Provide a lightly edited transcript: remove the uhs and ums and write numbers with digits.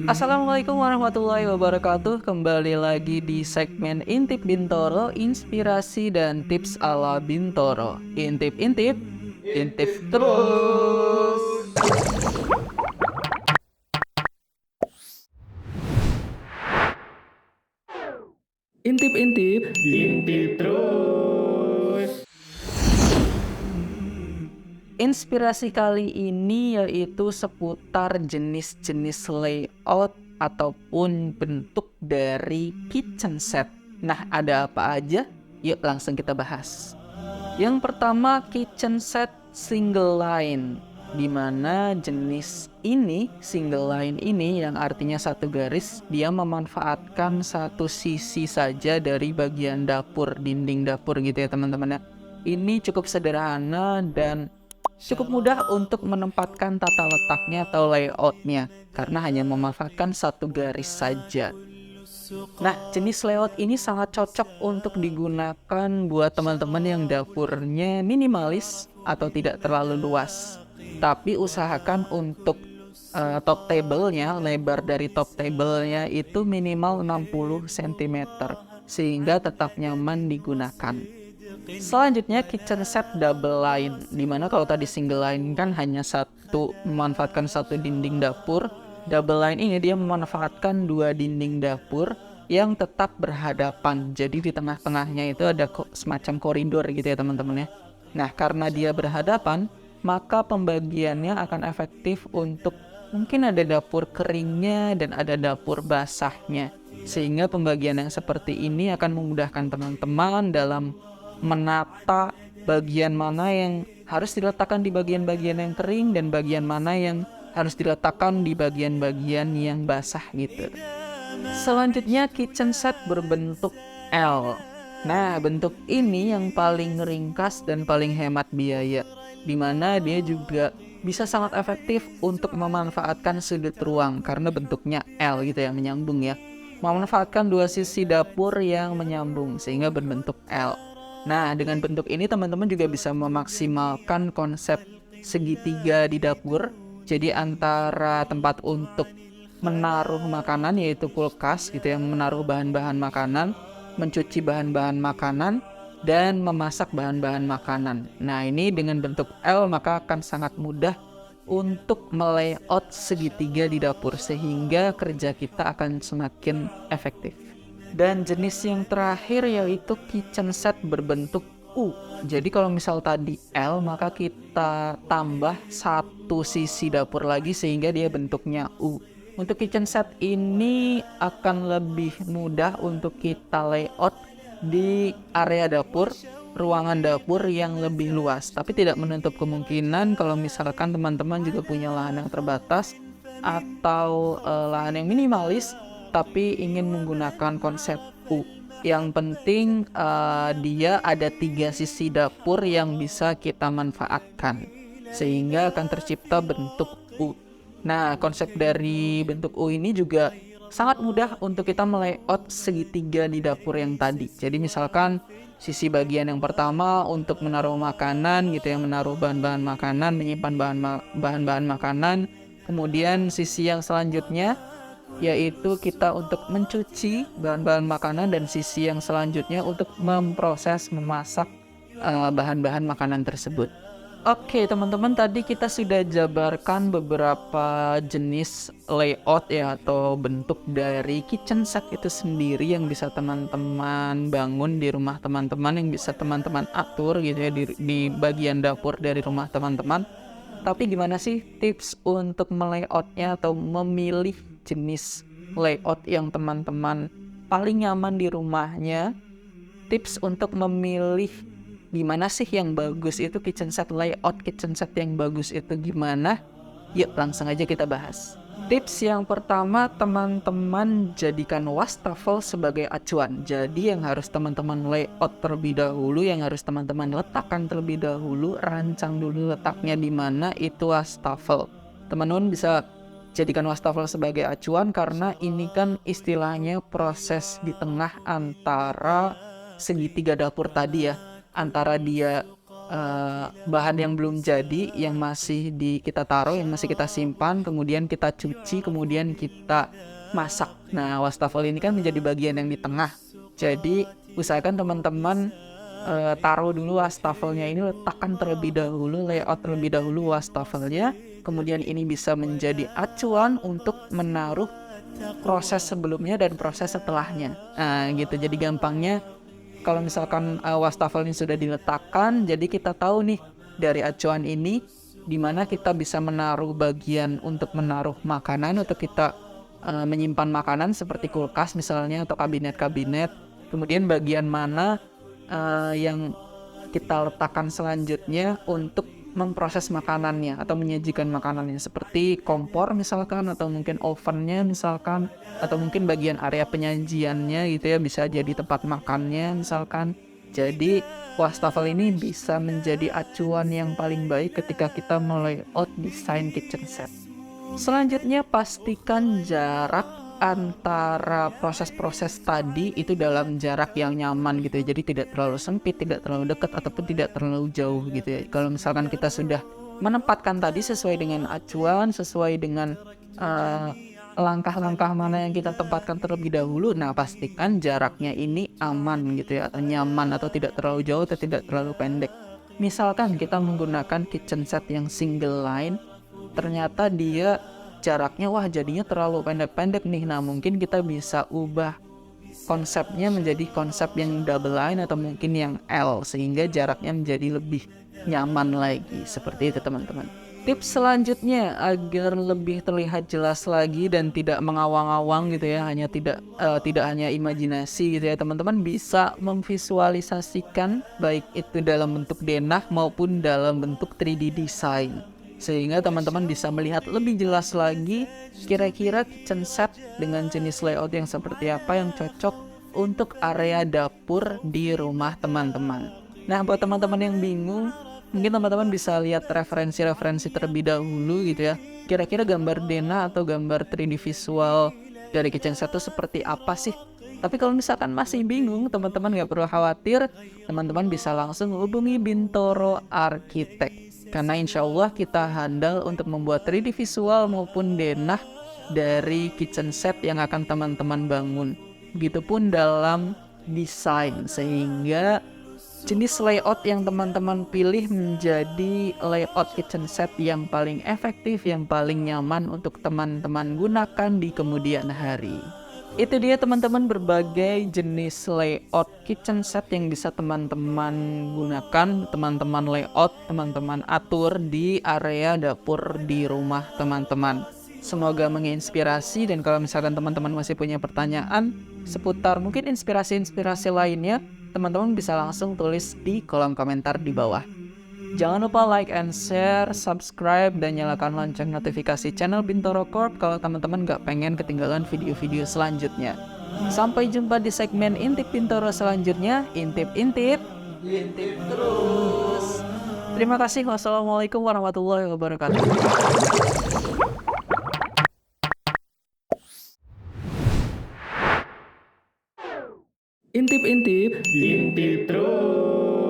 Assalamualaikum warahmatullahi wabarakatuh. Kembali lagi di segmen Intip Bintoro, inspirasi dan tips ala Bintoro. Intip-intip, intip terus. Intip-intip, intip terus. Inspirasi kali ini yaitu seputar jenis-jenis layout ataupun bentuk dari kitchen set. Nah, ada apa aja? Yuk langsung kita bahas. Yang pertama, kitchen set single line, di mana jenis ini, single line ini yang artinya satu garis, dia memanfaatkan satu sisi saja dari bagian dapur, dinding dapur gitu ya teman-teman ya. Ini cukup sederhana dan cukup mudah untuk menempatkan tata letaknya atau layoutnya, karena hanya memanfaatkan satu garis saja. Nah, jenis layout ini sangat cocok untuk digunakan buat teman-teman yang dapurnya minimalis atau tidak terlalu luas. Tapi usahakan untuk top table-nya, lebar dari top table-nya itu minimal 60 cm, sehingga tetap nyaman digunakan. Selanjutnya kitchen set double line, dimana kalau tadi single line kan hanya satu, memanfaatkan satu dinding dapur. Double line ini dia memanfaatkan dua dinding dapur yang tetap berhadapan. Jadi di tengah-tengahnya itu ada semacam koridor gitu ya teman-teman ya. Nah, karena dia berhadapan, maka pembagiannya akan efektif untuk mungkin ada dapur keringnya dan ada dapur basahnya. Sehingga pembagian yang seperti ini akan memudahkan teman-teman dalam menata bagian mana yang harus diletakkan di bagian-bagian yang kering dan bagian mana yang harus diletakkan di bagian-bagian yang basah gitu. Selanjutnya kitchen set berbentuk L. Nah, bentuk ini yang paling ringkas dan paling hemat biaya, dimana dia juga bisa sangat efektif untuk memanfaatkan sudut ruang karena bentuknya L gitu ya, menyambung ya. Memanfaatkan dua sisi dapur yang menyambung sehingga berbentuk L. Nah, dengan bentuk ini teman-teman juga bisa memaksimalkan konsep segitiga di dapur. Jadi antara tempat untuk menaruh makanan yaitu kulkas gitu yang menaruh bahan-bahan makanan, mencuci bahan-bahan makanan, dan memasak bahan-bahan makanan. Nah, ini dengan bentuk L maka akan sangat mudah untuk melayout segitiga di dapur sehingga kerja kita akan semakin efektif. Dan jenis yang terakhir yaitu kitchen set berbentuk U. Jadi kalau misal tadi L, maka kita tambah satu sisi dapur lagi sehingga dia bentuknya U. Untuk kitchen set ini akan lebih mudah untuk kita layout di area dapur, ruangan dapur yang lebih luas. Tapi tidak menutup kemungkinan kalau misalkan teman-teman juga punya lahan yang terbatas atau lahan yang minimalis tapi ingin menggunakan konsep U. Yang penting dia ada 3 sisi dapur yang bisa kita manfaatkan sehingga akan tercipta bentuk U. Nah, konsep dari bentuk U ini juga sangat mudah untuk kita melayout segitiga di dapur yang tadi. Jadi misalkan sisi bagian yang pertama untuk menaruh makanan gitu ya, menaruh bahan-bahan makanan, menyimpan bahan-bahan makanan. Kemudian sisi yang selanjutnya yaitu kita untuk mencuci bahan-bahan makanan, dan sisi yang selanjutnya untuk memproses, memasak bahan-bahan makanan tersebut. Oke teman-teman, tadi kita sudah jabarkan beberapa jenis layout ya atau bentuk dari kitchen set itu sendiri yang bisa teman-teman bangun di rumah teman-teman, yang bisa teman-teman atur gitu ya di bagian dapur dari rumah teman-teman. Tapi gimana sih tips untuk melayoutnya atau memilih jenis layout yang teman-teman paling nyaman di rumahnya? Tips untuk memilih gimana sih yang bagus itu kitchen set, layout kitchen set yang bagus itu gimana? Yuk langsung aja kita bahas. Tips yang pertama, teman-teman jadikan wastafel sebagai acuan. Jadi yang harus teman-teman layout terlebih dahulu, yang harus teman-teman letakkan terlebih dahulu, rancang dulu letaknya di mana, itu wastafel. Teman-teman bisa jadikan wastafel sebagai acuan karena ini kan istilahnya proses di tengah antara segitiga dapur tadi ya, antara dia bahan yang belum jadi, yang masih kita taruh, yang masih kita simpan, kemudian kita cuci, kemudian kita masak. Nah, wastafel ini kan menjadi bagian yang di tengah. Jadi usahakan teman-teman taruh dulu wastafelnya ini, letakkan terlebih dahulu, layout terlebih dahulu wastafelnya. Kemudian ini bisa menjadi acuan untuk menaruh proses sebelumnya dan proses setelahnya. Nah, gitu. Jadi gampangnya kalau misalkan wastafel ini sudah diletakkan, jadi kita tahu nih dari acuan ini di mana kita bisa menaruh bagian untuk menaruh makanan, untuk kita menyimpan makanan seperti kulkas misalnya atau kabinet-kabinet. Kemudian bagian mana yang kita letakkan selanjutnya untuk memproses makanannya atau menyajikan makanannya, seperti kompor misalkan, atau mungkin ovennya misalkan, atau mungkin bagian area penyajiannya gitu ya, bisa jadi tempat makannya misalkan. Jadi wastafel ini bisa menjadi acuan yang paling baik ketika kita melayout desain kitchen set. Selanjutnya, pastikan jarak antara proses-proses tadi itu dalam jarak yang nyaman gitu ya. Jadi tidak terlalu sempit, tidak terlalu dekat, ataupun tidak terlalu jauh gitu ya. Kalau misalkan kita sudah menempatkan tadi sesuai dengan acuan, sesuai dengan langkah-langkah mana yang kita tempatkan terlebih dahulu, nah pastikan jaraknya ini aman gitu ya, atau nyaman, atau tidak terlalu jauh atau tidak terlalu pendek. Misalkan kita menggunakan kitchen set yang single line, ternyata dia jaraknya jadinya terlalu pendek-pendek nih. Nah, mungkin kita bisa ubah konsepnya menjadi konsep yang double line atau mungkin yang L, sehingga jaraknya menjadi lebih nyaman lagi. Seperti itu teman-teman. Tips selanjutnya agar lebih terlihat jelas lagi dan tidak mengawang-awang gitu ya, hanya tidak hanya imajinasi gitu ya, teman-teman bisa memvisualisasikan baik itu dalam bentuk denah maupun dalam bentuk 3D design, sehingga teman-teman bisa melihat lebih jelas lagi kira-kira kitchen set dengan jenis layout yang seperti apa yang cocok untuk area dapur di rumah teman-teman. Nah, buat teman-teman yang bingung, mungkin teman-teman bisa lihat referensi-referensi terlebih dahulu gitu ya. Kira-kira gambar denah atau gambar 3D visual dari kitchen set itu seperti apa sih? Tapi kalau misalkan masih bingung, teman-teman nggak perlu khawatir. Teman-teman bisa langsung hubungi Bintoro Architect. Karena insya Allah kita handal untuk membuat 3D visual maupun denah dari kitchen set yang akan teman-teman bangun. Begitupun dalam desain, sehingga jenis layout yang teman-teman pilih menjadi layout kitchen set yang paling efektif, yang paling nyaman untuk teman-teman gunakan di kemudian hari. Itu dia teman-teman berbagai jenis layout kitchen set yang bisa teman-teman gunakan, teman-teman layout, teman-teman atur di area dapur di rumah teman-teman. Semoga menginspirasi, dan kalau misalkan teman-teman masih punya pertanyaan seputar mungkin inspirasi-inspirasi lainnya, teman-teman bisa langsung tulis di kolom komentar di bawah. Jangan lupa like and share, subscribe, dan nyalakan lonceng notifikasi channel Bintoro Corp kalau teman-teman gak pengen ketinggalan video-video selanjutnya. Sampai jumpa di segmen Intip Bintoro selanjutnya. Intip-intip, intip terus. Terima kasih. Wassalamualaikum warahmatullahi wabarakatuh. Intip-intip, intip terus.